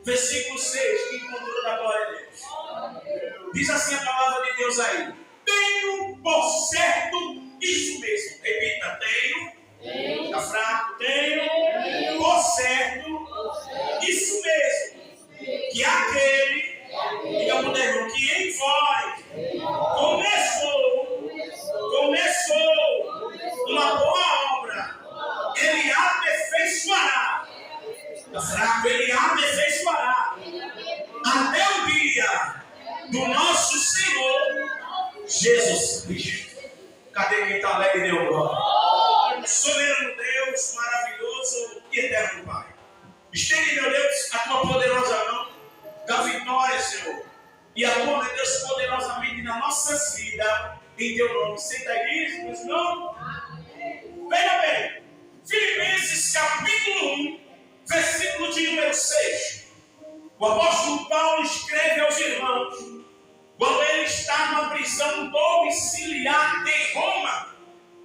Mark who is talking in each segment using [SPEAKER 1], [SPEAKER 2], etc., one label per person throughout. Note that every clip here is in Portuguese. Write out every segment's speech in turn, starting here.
[SPEAKER 1] Versículo 6, que encontrou da glória a Deus. Diz assim a palavra de Deus aí: tenho por certo isso mesmo. Repita: tenho. Está fraco? Tenho por certo isso mesmo. Que aquele, diga para o irmão, que em vós começou uma boa obra, ele aperfeiçoará. Está fraco? Ele aperfeiçoará até o dia do nosso Senhor Jesus Cristo. Cadê quem está alegre, Deus? Glória. Soberano Deus, maravilhoso e eterno Pai. Estende, meu Deus, a tua poderosa mão da vitória, Senhor. E atua, meu Deus, poderosamente nas nossas vidas, em teu nome. Senta aí, meus irmãos. Veja bem, Filipenses capítulo 1, versículo de número 6. O apóstolo Paulo escreve aos irmãos quando ele está numa prisão domiciliar em Roma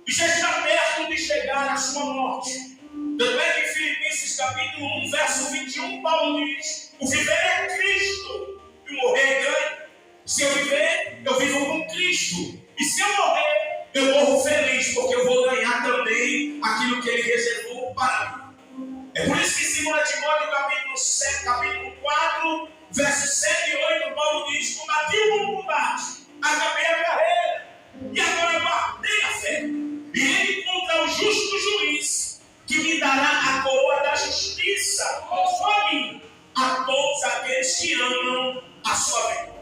[SPEAKER 1] e já está perto de chegar à sua morte. Tanto é que em Filipenses capítulo 1, verso 21, Paulo diz: o viver é Cristo e o morrer é ganho. Se eu viver, eu vivo com Cristo. E se eu morrer, eu morro feliz, porque eu vou ganhar também aquilo que ele reservou para mim. É por isso que em 2 Timóteo capítulo 4, versos 7 e 8, Paulo diz: combati o bom combate, acabei a carreira, e agora guardei a fé. E ele encontra o justo juiz, que me dará a coroa da justiça, não só a mim, a todos aqueles que amam a sua vida.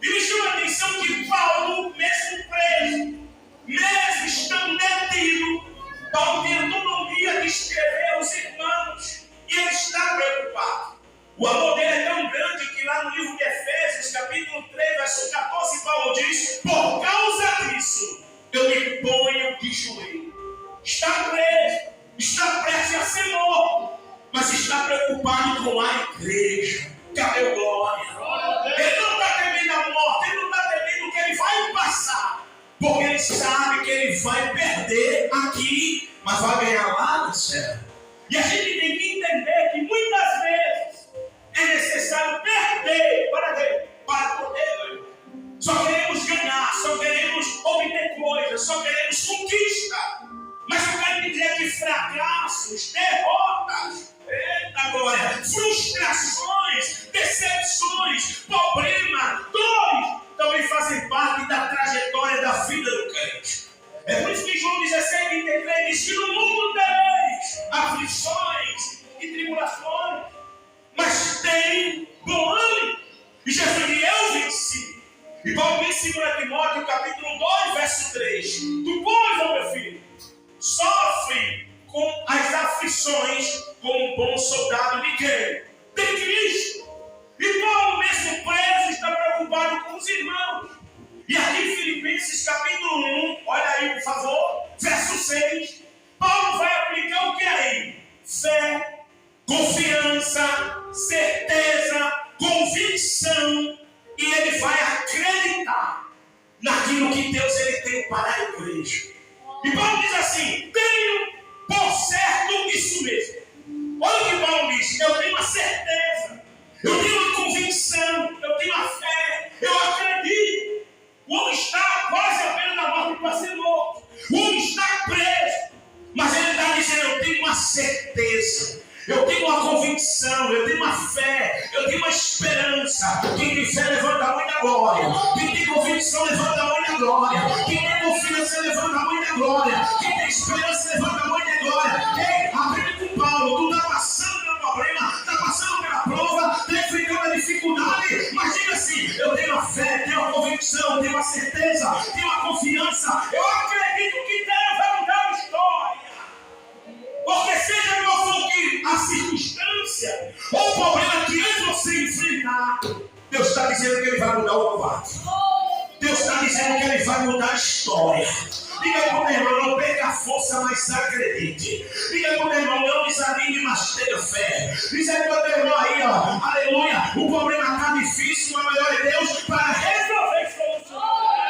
[SPEAKER 1] E me chama a atenção que Paulo, mesmo preso, mesmo estando detido, Paulo tem autonomia de escrever aos irmãos, e ele está preocupado. O amor dele é tão grande que lá no livro de Efésios, capítulo 3, verso 14, Paulo diz: por causa disso, eu me ponho de joelho. Está preso, está prestes a ser morto, mas está preocupado com a igreja. Cadê o glória? Ele não está temendo a morte, ele não está temendo o que ele vai passar, porque ele sabe que ele vai perder aqui, mas vai ganhar lá no céu. E a gente tem que entender que muitas vezes é necessário perder para poder ganhar. Só queremos ganhar, só queremos obter coisas, só queremos conquista. Mas eu quero dizer que fracassos, derrotas, agora, frustrações, decepções, problemas, dores, também fazem parte da trajetória da vida do crente. É por isso que João 16:23 diz que no mundo tereis aflições e tribulações, mas tem bom ânimo. E Jesus diz: eu venci. E Paulo diz em 2 Timóteo capítulo 2, verso 3: tu, pois, ó meu filho, sofre com as aflições como um bom soldado de quem? De Cristo. E Paulo, mesmo preso, está preocupado com os irmãos. E aqui em Filipenses capítulo 1, olha aí por favor, verso 6, Paulo vai aplicar o que aí? Fé, confiança, certeza, convicção, e ele vai acreditar naquilo que Deus ele tem para a igreja. E Paulo diz assim: tenho por certo isso mesmo. Olha o que Paulo diz: eu tenho a certeza, eu tenho a convicção, eu tenho a fé, eu acredito. O homem está quase à beira da morte para ser morto, o homem está preso, mas ele está dizendo: eu tenho uma certeza, eu tenho uma convicção, eu tenho uma fé, eu tenho uma esperança. Quem tem fé levanta a mão da glória, quem tem convicção levanta a mão da glória, quem tem confiança levanta a mão da glória, quem tem esperança levanta a mão da glória. Ei, aprende com Paulo: tu está passando pelo problema, está passando pela prova, está enfrentando a dificuldade, mas diga assim: eu tenho a fé, tenho a convicção, tenho a certeza, tenho a confiança, eu acredito que Deus vai mudar a história. Porque seja qual for a circunstância ou o problema que você enfrentar, Deus está dizendo que Ele vai mudar o quadro. Deus está dizendo que Ele vai mudar a história. Diga para o meu irmão: não perca a força, mas acredite. Diga para o meu irmão: não desanime, mas tenha fé. Diga para o meu irmão aí, ó, aleluia, o problema está difícil, mas melhor é Deus para resolver e solucionar.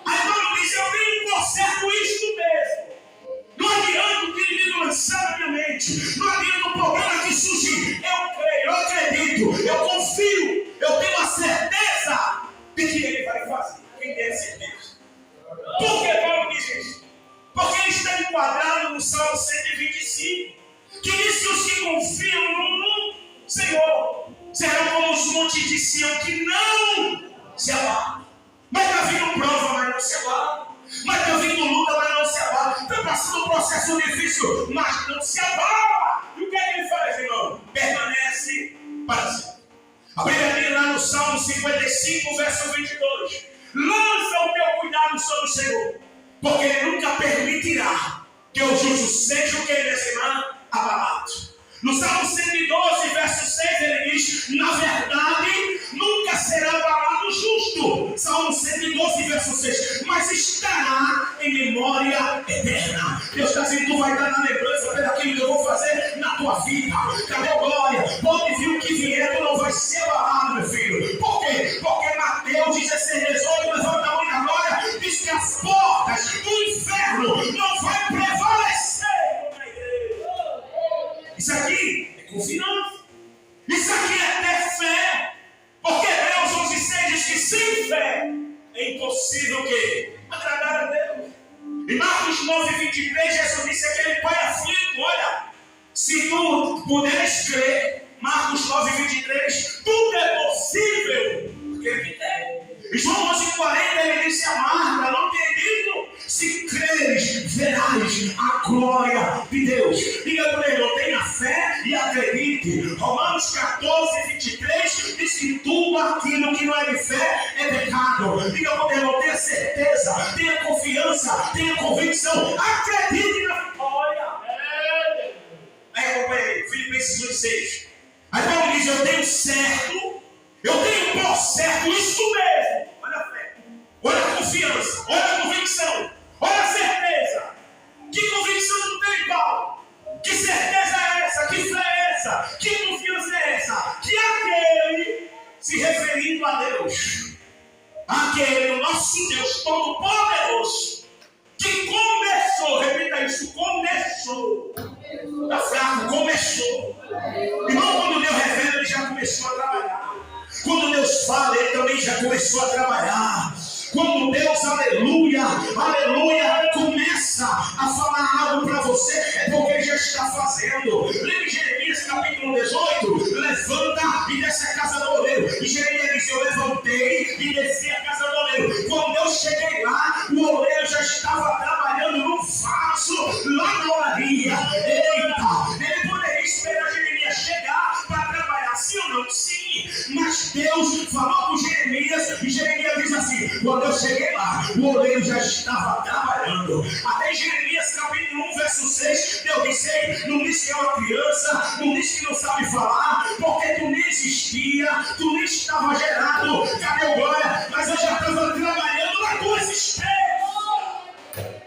[SPEAKER 1] Aí Paulo diz: eu tenho por certo isto mesmo. Não adianta o que ele lançar na minha mente, não adianta o problema que surgir. Eu creio, eu si, que diz que os que confiam no Senhor serão como os montes de Sião, que não se abalam. Mas está vindo prova, mas não se abala. Mas está vindo luta, mas não se abala. Está passando um processo difícil, mas não se abala. E o que é que ele faz, irmão? Permanece para sempre. A Bíblia lá no Salmo 55, verso 22. Lança o teu cuidado sobre o Senhor, porque Ele nunca permitirá que o justo seja o que ele é abalado. No Salmo 112, verso 6, ele diz: na verdade, nunca será abalado o justo. Salmo 112, verso 6. Mas estará em memória eterna. Deus está dizendo: tu vai estar na lembrança pelo aquilo que eu vou fazer na tua vida. Cadê a glória? Pode vir o que vier, tu não vai ser abalado, meu filho. Por quê? Porque Mateus 16, 18, levanta a mão da glória, diz que as portas do inferno não vai prevalecer. Isso aqui é confiança. Isso aqui é ter fé. Porque Deus 11:6 diz que sem fé é impossível o quê? Agradar a Deus. Em Marcos 9:23, Jesus disse àquele pai aflito: olha, se tu puderes crer, Marcos 9:23, tudo é possível aquele que tem. Em João 11:40 ele disse a Marta: não tenha dito, se creres, verás a glória de Deus. Diga para ele: tenha fé e acredite. Romanos 14:23 diz que tudo aquilo que não é de fé é pecado. Diga para ele: tenha certeza, tenha confiança, tenha convicção, acredite na vitória. Aí acompanhei, Filipenses 1:6. Aí Paulo diz: eu tenho certo, eu tenho por certo isso mesmo. Olha a fé, olha a confiança, olha a convicção, olha a certeza. Que convicção tu tem, Paulo? Que certeza é essa? Que fé é essa? Que confiança é essa? Que aquele, se referindo a Deus, aquele, o nosso Deus Todo-Poderoso, que começou, repita isso, começou. Está fraco, começou. Irmão, quando Deus revela, ele já começou a trabalhar. Quando Deus fala, ele também já começou a trabalhar. Quando Deus, aleluia, aleluia, começa a falar algo para você, é porque Ele já está fazendo. Lembra Jeremias capítulo 18? Levanta e desce a casa do oleiro. E Jeremias diz: eu levantei e desci a casa do oleiro. Quando eu cheguei lá, o oleiro já estava trabalhando no vaso, lá na olaria. Eita, ele poderia esperar Jeremias chegar para trabalhar, sim ou não? Sim, mas Deus falou com Jeremias e Jeremias diz assim: quando eu cheguei lá, o oleiro já estava trabalhando. Até Jeremias capítulo 1, verso 6, Deus disse: ei, não diz que é uma criança, não diz que não sabe falar, porque tu nem existia, tu nem estava gerado, cadê o glória? Mas eu já estava trabalhando na tua existência.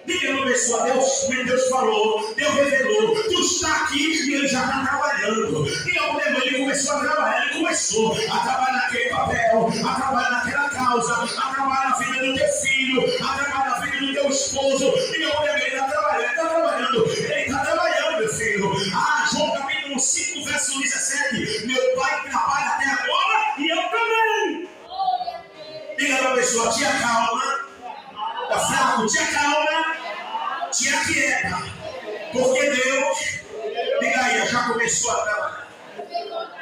[SPEAKER 1] Diga uma pessoa: Deus falou, Deus revelou, tu está aqui e Ele já está trabalhando. E ele começou a trabalhar, Ele começou a trabalhar naquele papel, a trabalhar naquela causa, a trabalhar na vida do teu filho, a trabalhar na vida do teu esposo. E ele está trabalhando, Ele está trabalhando, meu filho. João capítulo 5, verso 17, meu pai trabalha até agora e eu também. Diga uma pessoa: te acalma. Está fraco, te acalma, te aquieta, porque Deus, diga aí, já começou a trabalhar.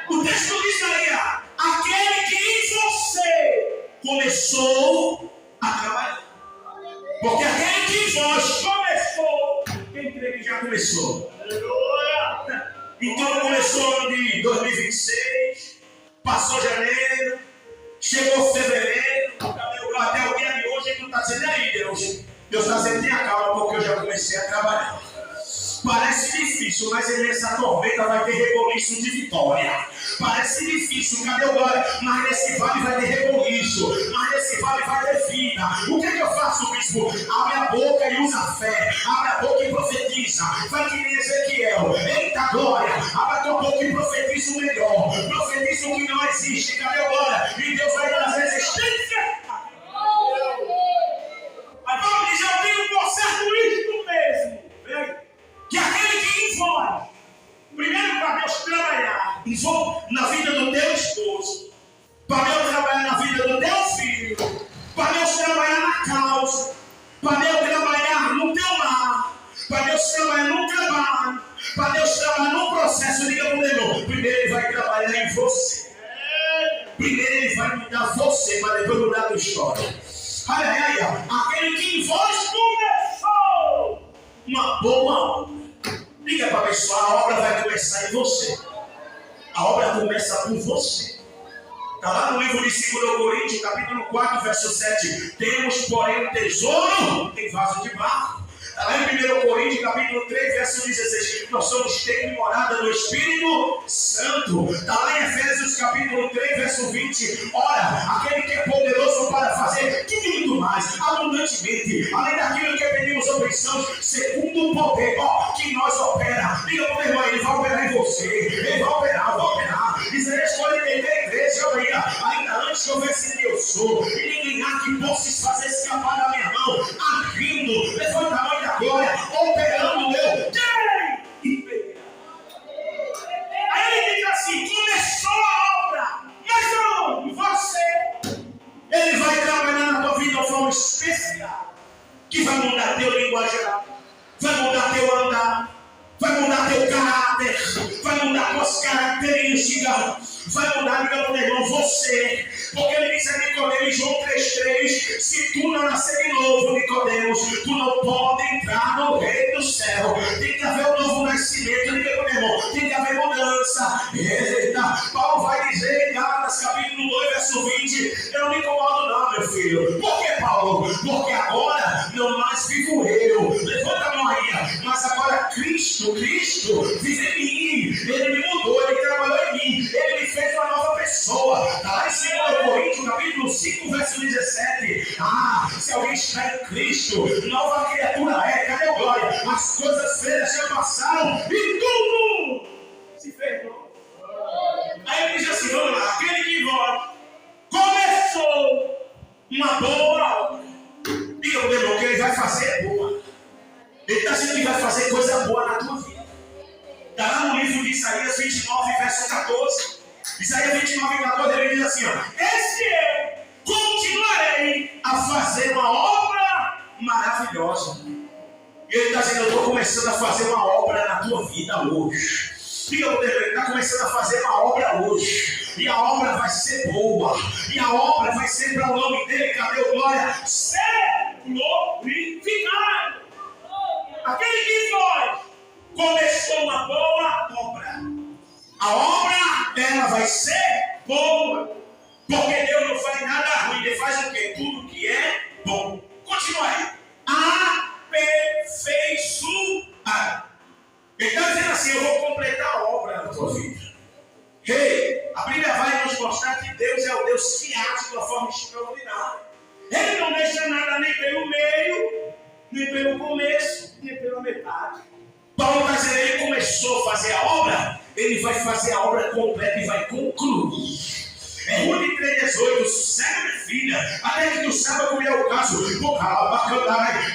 [SPEAKER 1] O texto diz aí: aquele que em você começou a trabalhar. Porque aquele que em vós começou, quem crê que já começou? Então começou o ano de 2026, passou janeiro, chegou fevereiro, até o dia de hoje tu está dizendo: aí Deus está dizendo: tenha calma, porque eu já comecei a trabalhar. Parece difícil, mas nessa tormenta vai ter reboliço de vitória. Parece difícil, cadê o glória? Mas nesse vale vai ter reboliço, mas nesse vale vai ter vida. O que é que eu faço, bispo? Abre a boca e usa fé. Abre a boca e profetiza. Vai que nem Ezequiel: eita glória, abre a tua boca e profetiza o melhor. Profetiza o que não existe, cadê o glória? E Deus vai trazer existência. Mas Paulo diz: eu tenho por certo isto mesmo, que aquele que em vós, primeiro para Deus trabalhar na vida do teu esposo, para Deus trabalhar na vida do teu filho, para Deus trabalhar na causa, para Deus trabalhar no teu lar, para Deus trabalhar no trabalho, para você, mas depois mudar a tua história. Olha aí, ó. Aquele que em vós começou uma boa obra. Diga para a pessoa, a obra vai começar em você. A obra começa por você. Está lá no livro de 2 Coríntios, capítulo 4, verso 7. Temos, porém, um tesouro em vaso de barro. Está lá em 1 Coríntios, capítulo 3, verso 16. Nós somos templo e morada do Espírito Santo. Está lá em Efésios, capítulo 3, verso 20. Ora, aquele que é poderoso para fazer tudo e muito mais, abundantemente, além daquilo que pedimos ou pensamos, segundo o poder que nós opera. Diga para o meu irmão, ele vai operar em você. Ele vai operar, vai operar. Isaías 43, ainda antes que houvesse Deus, eu sou, e ninguém há que possa se fazer escapar da minha mão, agindo, levanta a mão da glória, operando eu, e verá. Aí ele diz assim: começou a obra, mas não, você, ele vai trabalhar na tua vida de uma forma especial, que vai mudar teu linguajar, vai mudar teu andar, vai mudar teu caráter, vai mudar tuas características, vai mudar, diga para o irmão, você. Porque ele disse a Nicodemos em João 3,3: se tu não nascer de novo, Nicodemos, tu não pode entrar no reino do céu. Tem que haver um novo nascimento, diga para o irmão, tem que haver mudança. Eita, Paulo vai dizer em Gálatas capítulo 2, verso 20: eu não me incomodo não, meu filho. Por que, Paulo? Porque agora não mais vivo eu, levanta a mão aí, mas agora Cristo vive em mim. Ele me mudou, ele trabalhou em mim, ele me fez uma nova pessoa. Está lá em 2 Coríntios, capítulo 5, verso 17. Se alguém está em Cristo, nova criatura é. Cadê a glória? As coisas velhas já passaram e tudo se fez novo. Aí ele diz assim, vamos lá, aquele que vós começou uma boa obra. Diga para o irmão que ele vai fazer boa. Ele está dizendo que vai fazer coisa boa na tua vida. Está lá no livro de Isaías 29, verso 14. Isaías 29, 14, ele diz assim: esse eu continuarei a fazer uma obra maravilhosa. E ele está dizendo: eu estou começando a fazer uma obra na tua vida hoje. Diga para ele está começando a fazer uma obra hoje. E a obra vai ser boa. E a obra vai ser para o nome dele, cadê o glória? Ser glorificado. Aquele que foi, começou uma boa obra. A obra, ela vai ser boa. Porque Deus não faz nada ruim. Ele faz o quê? Tudo que é bom. Continua aí. Aperfeiçoar. Ele está dizendo assim: eu vou completar a obra na tua vida. A Bíblia vai nos mostrar que Deus é o Deus que age de uma forma extraordinária. Ele não deixa nada nem pelo meio, nem pelo começo, nem pela metade. Paulo está dizendo: ele começou a fazer a obra, ele vai fazer a obra completa e vai concluir. É Ruth 3,18: sossega, minha filha, até que tu saiba como é o caso,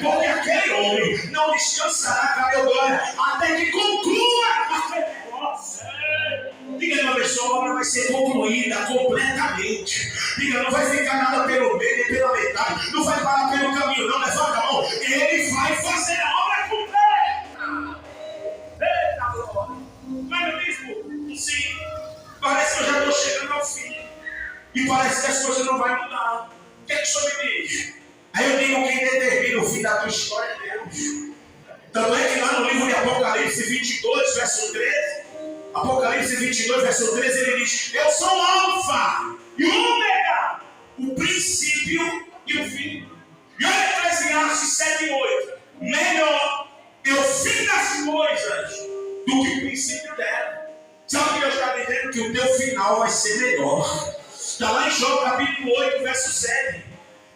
[SPEAKER 1] porque aquele homem não descansará, cadê o glória, até que conclua aquele negócio. Diga uma pessoa, a obra vai ser concluída completamente. Diga, não vai ficar nada pelo meio nem pela metade, não vai parar pelo caminho, não. Levanta a mão, ele vai fazer a obra completa. Eita glória! Mas mesmo, sim, parece que eu já estou chegando ao fim. E parece que as coisas não vão mudar. O que é que o Senhor me diz? Aí eu digo: quem determina o fim da tua história é Deus. Tanto é que lá no livro de Apocalipse 22, verso 13, Apocalipse 22, verso 13, ele diz: eu sou o Alfa e o Ômega, o princípio e o fim. E olha Eclesiastes 7:8: melhor é o fim das coisas do que o princípio dela. Sabe o que Deus está dizendo? Que o teu final vai ser melhor. Está lá em Jó capítulo 8, verso 7.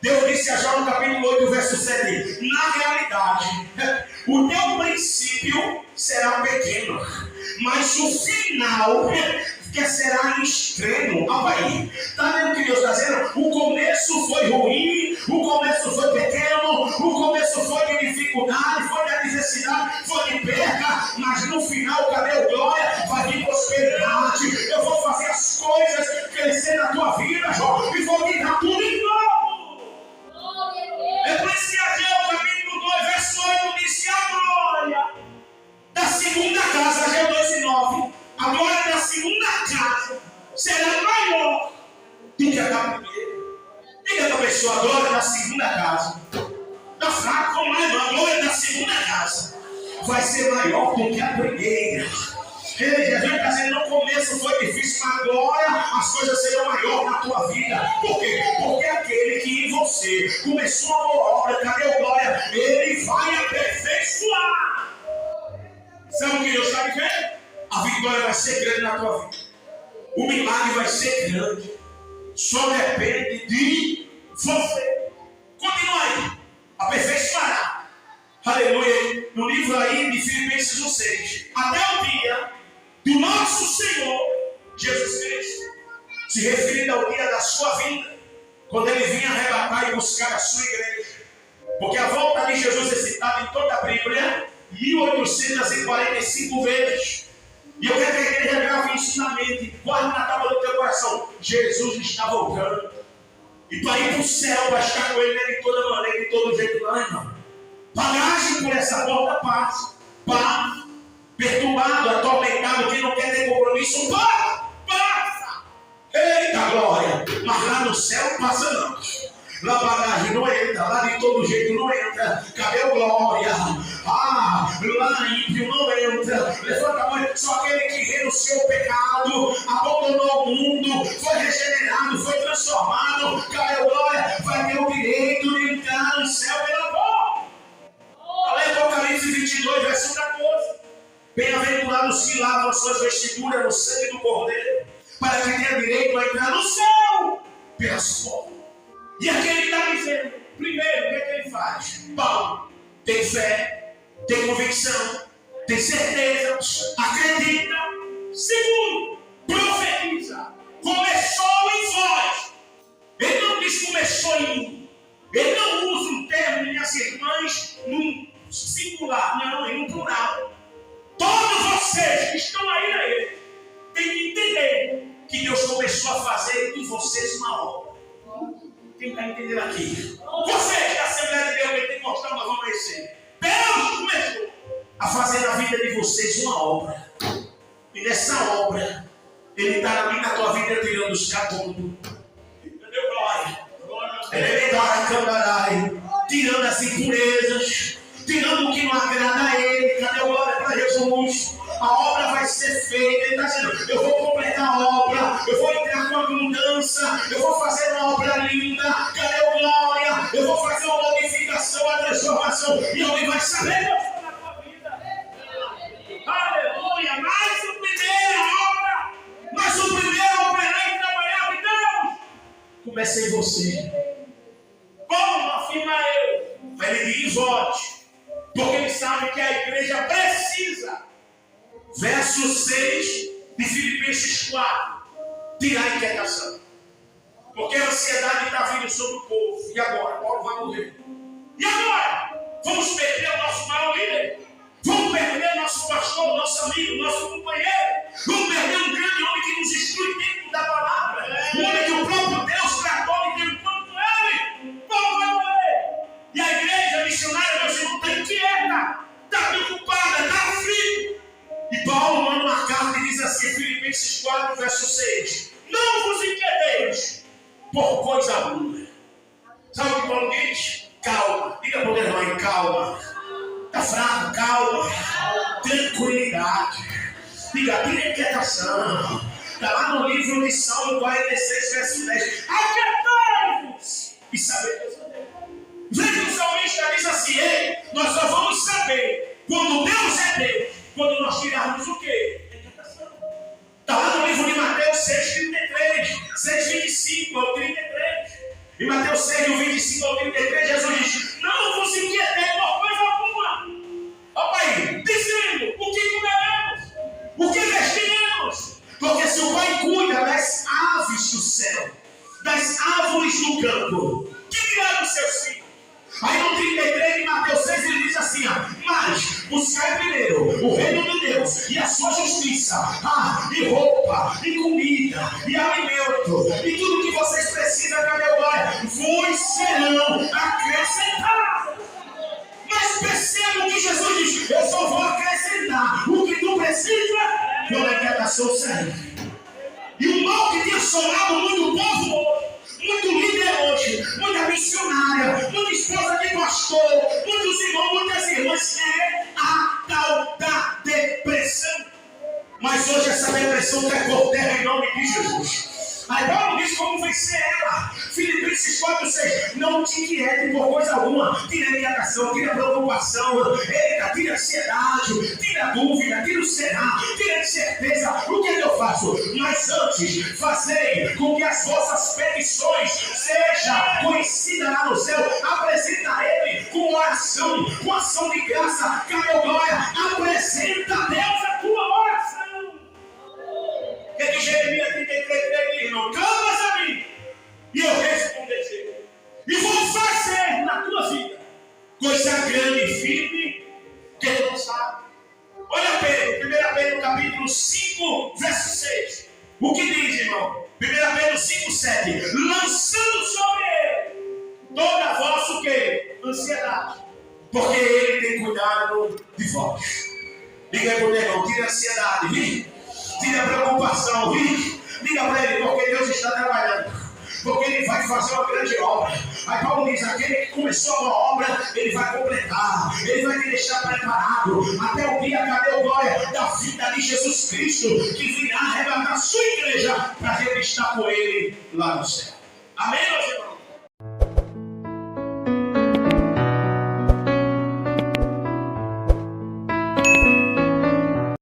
[SPEAKER 1] Deus disse a Jó no capítulo 8, verso 7: na realidade, o teu princípio será pequeno, mas o final que será extremo. Aí, está vendo o que Deus está dizendo? O começo foi ruim, o começo foi pequeno, o começo foi de dificuldade, foi de adversidade, foi de perda, mas no final, cadê o glória? Vai vir prosperidade. Eu vou fazer as coisas crescer na tua vida, Jó, e vou te dar tudo em novo. Eclesiastes capítulo 2, verso 8 diz: a glória da segunda casa, Ageu 2:9, a glória da segunda casa será maior do que a da primeira. a glória da segunda casa vai ser maior do que a primeira. Jesus está dizendo, no começo foi difícil, mas agora as coisas serão maiores na tua vida. Por quê? Porque aquele que em você começou a boa obra, cadê a glória? Ele vai aperfeiçoar. Sabe o que Deus está dizendo? A vitória vai ser grande na tua vida. O milagre vai ser grande. Só depende de você. Continua aí. Aperfeiçoará. Aleluia. No livro aí de Filipenses 1:6. Até o dia do nosso Senhor Jesus Cristo. Se referindo ao dia da sua vinda. Quando ele vinha arrebatar e buscar a sua igreja. Porque a volta de Jesus é citada em toda a Bíblia 1845 vezes. E eu quero que a igreja grave isso na mente. Guarde na tábua do teu coração. Jesus está voltando. E para ir para o céu, para estar com ele de toda maneira, de todo jeito, não, irmão. Bagagem por essa porta passa. Pá, perturbado, atormentado, quem não quer ter compromisso, passa. Eita glória. Mas lá no céu passa não. Lá bagagem não entra, lá de todo jeito não entra. Cadê a glória? Lá ímpio não entra. Levanta a mão, só aquele que renunciou o pecado, abandonou o mundo, foi regenerado, foi transformado. Cadê a glória? Vai ter o direito de entrar no céu pela porta. Apocalipse 22, verso 14. Bem-aventurados que lavam as suas vestiduras no sangue do Cordeiro, para que tenha direito a entrar no céu pelas portas. E aqui ele está dizendo, primeiro, o que é que ele faz? Paulo tem fé, tem convicção, tem certeza, acredita. Segundo, profetiza. Começou em vós. Ele não diz começou em mim. Ele não usa um termo, minhas irmãs, num singular, não, em um plural. Todos vocês que estão aí na ele têm que entender que Deus começou a fazer em vocês uma obra. Quem está entendendo aqui? Vocês da Assembleia de Deus, que tem que mostrar uma vão conhecer. Deus começou a fazer na vida de vocês uma obra. E nessa obra, Ele está na minha, na tua vida, tirando os catundos. Entendeu, glória? Ele está tirando as impurezas, tirando o que não agrada a Ele. Cadê a glória para Jesus? A obra vai ser feita. Ele está dizendo, eu vou completar a obra, eu vou entrar com a mudança, eu vou fazer uma obra linda. Cadê a glória? Eu vou fazer uma modificação, a transformação, e alguém vai saber Deus na tua vida. Aleluia! Mais o primeiro obra, mais o primeiro operar e trabalhar de Deus. Começa em você. Como afirma eu? Ele diz vote, porque ele sabe que a igreja precisa. Verso 6 de Filipenses 4. Tirar a inquietação. Porque a ansiedade está vindo sobre o povo. E agora? Paulo vai morrer. E agora? Vamos perder o nosso maior líder? Vamos perder nosso pastor, nosso amigo, nosso companheiro? Vamos perder um grande homem que nos instrui dentro da palavra? Um homem que o próprio Deus tratou e teve quanto ele? Paulo vai morrer. E a igreja missionária, meus irmãos, está inquieta, está preocupada, está aflita. E Paulo manda uma carta e diz assim, Filipenses 4, verso 6. Não vos inquieteis por coisa alguma. Sabe o que Paulo diz? Calma. Diga para o irmão, calma. Está fraco, calma. Tranquilidade. Diga, tira inquietação. Está lá no livro de Salmo 46, verso 10. Aquietai-vos e sabeis Deus. Veja que o salmista diz assim, ei, nós só vamos saber quando Deus é Deus. Quando nós tirarmos o quê? Está lá no livro de Mateus 6:33, 6:25 ao 33. Em Mateus 6:25 ao 33, Jesus diz, não vos inquieteis por coisa alguma. Ó Pai, dizendo, o que comeremos? O que vestiremos? Porque se o Pai cuida das aves do céu, das árvores do campo, que dirá dos seus filhos? Aí no 33 de Mateus 6 ele diz assim, mas buscai primeiro o reino de Deus e a sua justiça, e roupa, e comida, e alimento, e tudo que vocês precisam, cadê o glória? Vos serão acrescentados. Mas perceba o que Jesus diz, eu só vou acrescentar o que tu precisa quando a inquietação sair. E o mal que tem assolado muito povo, muito líder hoje, muita missionária, muita esposa de pastor, muitos irmãos, opressão cai por terra em nome de Jesus. Aí Paulo diz como vencer ela. Filipenses 4:6. Não te inquiete por coisa alguma. Tira a inquietação, tira a preocupação. Eita, tira a ansiedade, tira a dúvida, tira o será, tira a incerteza. O que é que eu faço? Mas antes, fazei com que as vossas petições sejam conhecidas lá no céu. Apresenta a Ele com oração, com ação de graça. Cadê glória? Apresenta a Deus a tua oração. O que Jeremias 33 diz, irmão? Clamas a mim e eu responderei. E vou fazer na tua vida coisa grande e firme que tu não sabe. Olha Pedro, 1 Pedro capítulo 5, verso 6. O que diz, irmão? 1 Pedro 5, 7. Lançando sobre ele toda a vossa o quê? Ansiedade. Porque ele tem cuidado de vós. Diga aí pro irmão, tira a ansiedade, viu? Tira a preocupação, viu? Diga para ele, porque Deus está trabalhando. Porque Ele vai fazer uma grande obra. Aí Paulo diz, aquele que começou uma obra, Ele vai completar. Ele vai te deixar preparado. Até o dia, cadê o glória da vida de Jesus Cristo, que virá arrebatar a sua igreja para gente estar com Ele lá no céu. Amém, meus irmãos?